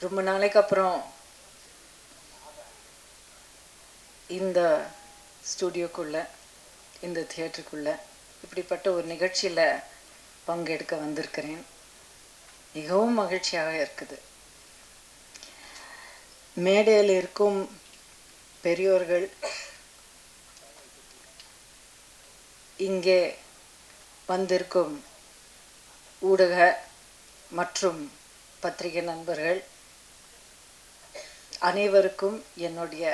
ரொம்ப நாளைக்கு அப்புறம் இந்த ஸ்டுடியோக்குள்ளே, இந்த தியேட்டருக்குள்ளே இப்படிப்பட்ட ஒரு நிகழ்ச்சியில் பங்கெடுக்க வந்திருக்கிறேன். மிகவும் மகிழ்ச்சியாக இருக்குது. மேடையில் இருக்கும் பெரியோர்கள், இங்கே வந்திருக்கும் ஊடக மற்றும் பத்திரிகை நண்பர்கள் அனைவருக்கும் என்னுடைய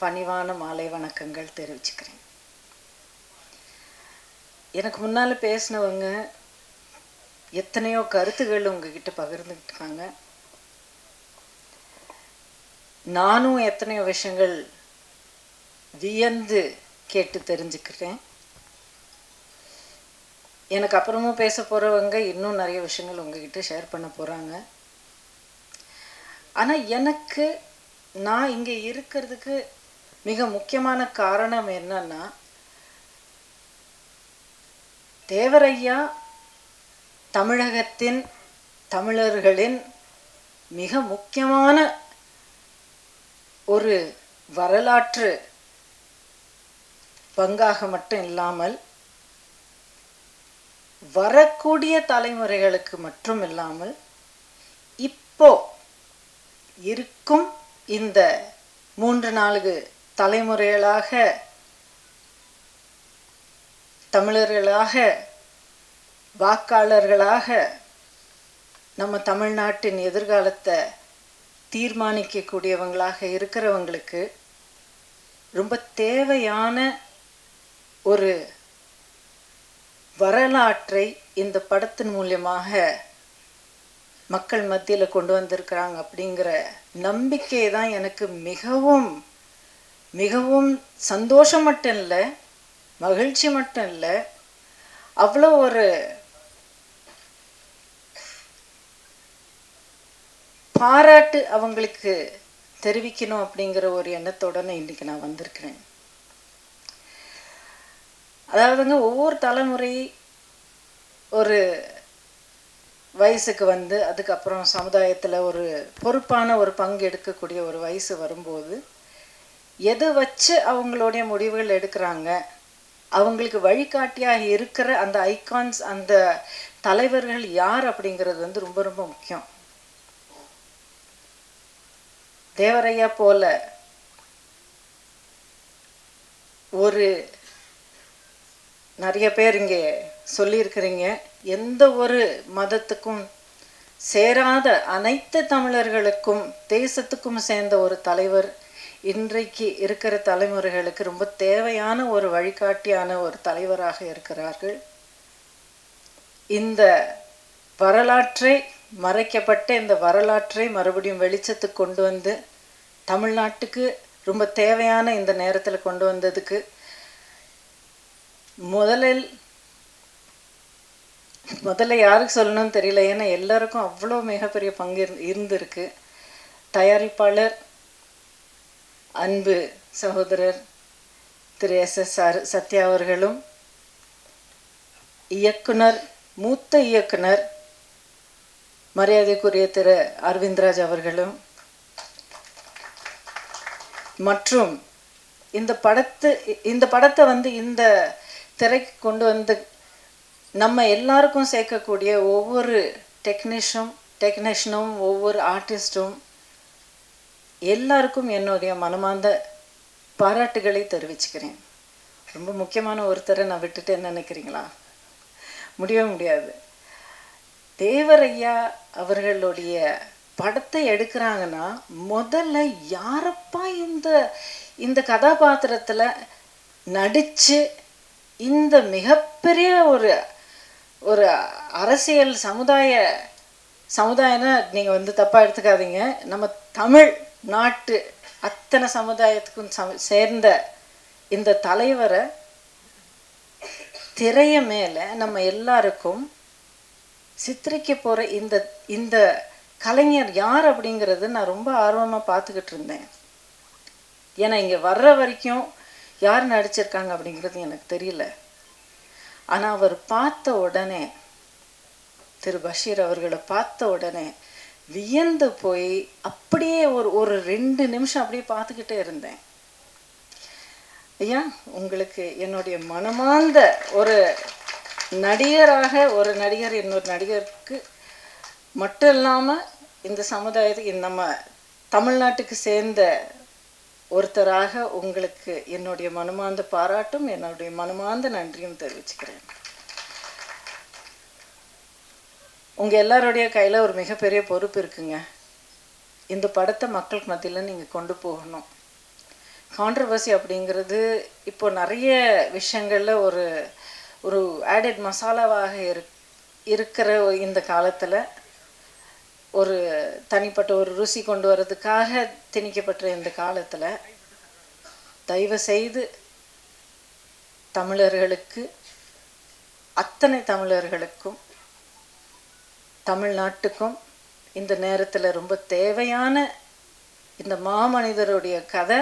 பணிவான மாலை வணக்கங்கள் தெரிவிச்சுக்கிறேன். எனக்கு முன்னால் பேசினவங்க எத்தனையோ கருத்துகள் உங்ககிட்ட பகிர்ந்துக்கிட்டாங்க. நானும் எத்தனையோ விஷயங்கள் வியந்து கேட்டு தெரிஞ்சுக்கிறேன். எனக்கு அப்புறமும் பேச போகிறவங்க இன்னும் நிறைய விஷயங்கள் உங்ககிட்ட ஷேர் பண்ண போகிறாங்க. ஆனால் எனக்கு நான் இங்கே இருக்கிறதுக்கு மிக முக்கியமான காரணம் என்னன்னா, தேவரையா தமிழகத்தின் தமிழர்களின் மிக முக்கியமான ஒரு வரலாற்று பங்காக மட்டும் இல்லாமல் வரக்கூடிய தலைமுறைகளுக்கு மட்டும் இல்லாமல் இப்போ இருக்கும் இந்த 3-4 தலைமுறைகளாக தமிழர்களாக வாக்காளர்களாக நம்ம தமிழ்நாட்டின் எதிர்காலத்தை தீர்மானிக்கக்கூடியவங்களாக இருக்கிறவங்களுக்கு ரொம்ப தேவையான ஒரு வரலாற்றை இந்த படத்தின் மூலமாக மக்கள் மத்தியில் கொண்டு வந்திருக்கிறாங்க அப்படிங்கிற நம்பிக்கை தான் எனக்கு மிகவும் மிகவும் சந்தோஷம் மட்டும் இல்லை, மகிழ்ச்சி மட்டும் இல்லை, அவ்வளோ ஒரு பாராட்டு அவங்களுக்கு தெரிவிக்கணும் அப்படிங்கிற ஒரு எண்ணத்தோட இன்னைக்கு நான் வந்திருக்கிறேன். அதாவதுங்க, ஒவ்வொரு தலைமுறை ஒரு வயசுக்கு வந்து அதுக்கப்புறம் சமுதாயத்தில் ஒரு பொறுப்பான ஒரு பங்கு எடுக்கக்கூடிய ஒரு வயசு வரும்போது எதை வச்சு அவங்களுடைய முடிவுகள் எடுக்கிறாங்க, அவங்களுக்கு வழிகாட்டியாக இருக்கிற அந்த ஐகான்ஸ், அந்த தலைவர்கள் யார் அப்படிங்கிறது வந்து ரொம்ப ரொம்ப முக்கியம். தேவரையா போல ஒரு நிறைய பேர் இங்கே சொல்லியிருக்கிறீங்க, எந்த ஒரு மதத்துக்கும் சேராத அனைத்து தமிழர்களுக்கும் தேசத்துக்கும் சேர்ந்த ஒரு தலைவர் இன்றைக்கு இருக்கிற தலைமுறைகளுக்கு ரொம்ப தேவையான ஒரு வழிகாட்டியான ஒரு தலைவராக இருக்கிறார்கள். இந்த வரலாற்றை, மறைக்கப்பட்ட இந்த வரலாற்றை மறுபடியும் வெளிச்சத்துக்கு கொண்டு வந்து தமிழ்நாட்டுக்கு ரொம்ப தேவையான இந்த நேரத்தில் கொண்டு வந்ததுக்கு முதல்ல யாருக்கு சொல்லணும்னு தெரியல. ஏன்னா எல்லாருக்கும் அவ்வளோ மிகப்பெரிய பங்கு இருந்திருக்கு. தயாரிப்பாளர் அன்பு சகோதரர் திரு SS சத்யா அவர்களும், இயக்குனர், மூத்த இயக்குனர் மரியாதைக்குரிய திரு அரவிந்த்ராஜ் அவர்களும், மற்றும் இந்த படத்தை வந்து இந்த திரைக்கு கொண்டு வந்து நம்ம எல்லாருக்கும் சேர்க்கக்கூடிய ஒவ்வொரு டெக்னீஷியனும் ஒவ்வொரு ஆர்டிஸ்டும் எல்லாருக்கும் என்னுடைய மனமார்ந்த பாராட்டுகளை தெரிவிச்சுக்கிறேன். ரொம்ப முக்கியமான ஒருத்தரை நான் விட்டுட்டேன்னு நினைக்கிறீங்களா? முடியவே முடியாது. தேவரையா அவர்களுடைய படத்தை எடுக்கிறாங்கன்னா முதல்ல யாரப்பா இந்த கதாபாத்திரத்தில் நடித்து இந்த மிகப்பெரிய ஒரு அரசியல் சமுதாயம்னா நீங்கள் வந்து தப்பாக எடுத்துக்காதீங்க, நம்ம தமிழ் நாட்டு அத்தனை சமுதாயத்துக்கும் சேர்ந்த இந்த தலைவரை திரைய மேலே நம்ம எல்லாருக்கும் சித்தரிக்க போகிற இந்த கலைஞர் யார் அப்படிங்கிறது நான் ரொம்ப ஆர்வமாக பார்த்துக்கிட்டு இருந்தேன். ஏன்னா இங்கே வர்ற வரைக்கும் யார் நடிச்சிருக்காங்க அப்படிங்கிறது எனக்கு தெரியல. ஆனால் அவர் பார்த்த உடனே, திரு பஷீர் அவர்களை பார்த்த உடனே வியந்து போய் அப்படியே ஒரு 2 நிமிஷம் அப்படியே பார்த்துக்கிட்டே இருந்தேன். ஐயா, உங்களுக்கு என்னுடைய மனமார்ந்த ஒரு நடிகராக, ஒரு நடிகர் இன்னொரு நடிகருக்கு மட்டும் இல்லாமல் இந்த சமுதாயத்துக்கு, நம்ம தமிழ்நாட்டுக்கு சேர்ந்த ஒருத்தராக உங்களுக்கு என்னுடைய மனமார்ந்த பாராட்டும் என்னுடைய மனமார்ந்த நன்றியும் தெரிவிச்சுக்கிறேன். உங்கள் எல்லாருடைய கையில் ஒரு மிகப்பெரிய பொறுப்பு இருக்குங்க. இந்த படத்தை மக்களுக்கு மத்தியில் நீங்கள் கொண்டு போகணும். கான்ட்ரவர்சி அப்படிங்கிறது இப்போ நிறைய விஷயங்களில் ஒரு ஒரு ஆடட் மசாலாவாக இருக்கிற இந்த காலத்தில் ஒரு தனிப்பட்ட ஒரு ருசி கொண்டு வர்றதுக்காக திணிக்கப்பட்ட இந்த காலத்தில் தயவு செய்து தமிழர்களுக்கு, அத்தனை தமிழர்களுக்கும், தமிழ்நாட்டுக்கும் இந்த நேரத்தில் ரொம்ப தேவையான இந்த மாமனிதருடைய கதை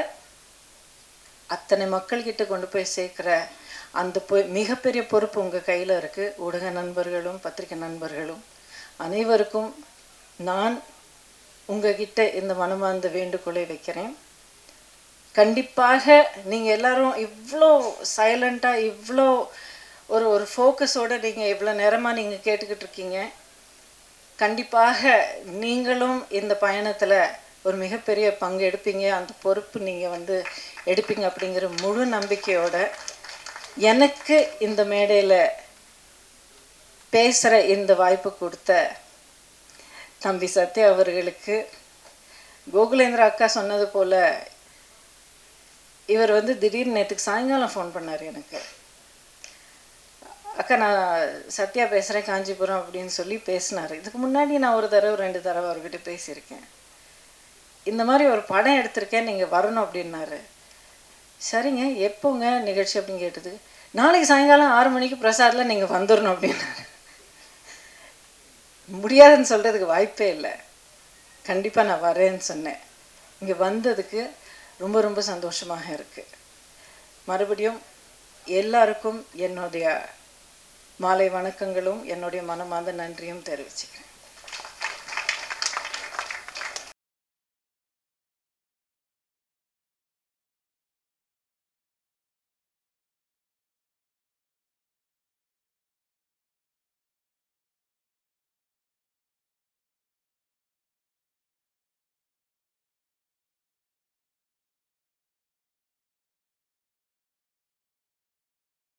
அத்தனை மக்கள்கிட்ட கொண்டு போய் சேர்க்குற அந்த மிகப்பெரிய பொறுப்பு உங்கள் கையில் இருக்குது. ஊடக நண்பர்களும் பத்திரிகை நண்பர்களும் அனைவருக்கும் நான் உங்ககிட்ட இந்த மனமார்ந்த வேண்டுகோளை வைக்கிறேன். கண்டிப்பாக நீங்கள் எல்லாரும் இவ்வளோ சைலண்ட்டாக, இவ்வளோ ஒரு ஃபோக்கஸோடு நீங்கள் இவ்வளோ நேரமாக நீங்கள் கேட்டுக்கிட்டு இருக்கீங்க. கண்டிப்பாக நீங்களும் இந்த பயணத்தில் ஒரு மிகப்பெரிய பங்கு எடுப்பீங்க. அந்த பொறுப்பு நீங்கள் எடுப்பீங்க அப்படிங்கிற முழு நம்பிக்கையோட எனக்கு இந்த மேடையில் பேசுகிற இந்த வாய்ப்பு கொடுத்த தம்பி சத்யா அவர்களுக்கு, கோகுலேந்திரா அக்கா சொன்னது போல் இவர் திடீர்னு நேற்றுக்கு சாயங்காலம் ஃபோன் பண்ணார் எனக்கு. அக்கா, நான் சத்யா பேசுகிறேன் காஞ்சிபுரம் அப்படின்னு சொல்லி பேசினார். இதுக்கு முன்னாடி நான் ஒரு தடவை 2 தடவை அவர்கிட்ட பேசியிருக்கேன். இந்த மாதிரி ஒரு படம் எடுத்திருக்கேன், நீங்கள் வரணும் அப்படின்னாரு. சரிங்க, எப்போங்க நிகழ்ச்சி அப்படின்னு கேட்டது. நாளைக்கு சாயங்காலம் 6 மணிக்கு பிரசாதில் நீங்கள் வந்துடணும் அப்படின்னாரு. முடியாதுன்னு சொல்கிறதுக்கு வாய்ப்பே இல்லை. கண்டிப்பாக நான் வரேன்னு சொன்னேன். இங்கே வந்ததுக்கு ரொம்ப ரொம்ப சந்தோஷமாக இருக்குது. மறுபடியும் எல்லாருக்கும் என்னுடைய மாலை வணக்கங்களும் என்னுடைய மனமார்ந்த நன்றியும் தெரிவிச்சுக்கிறேன்.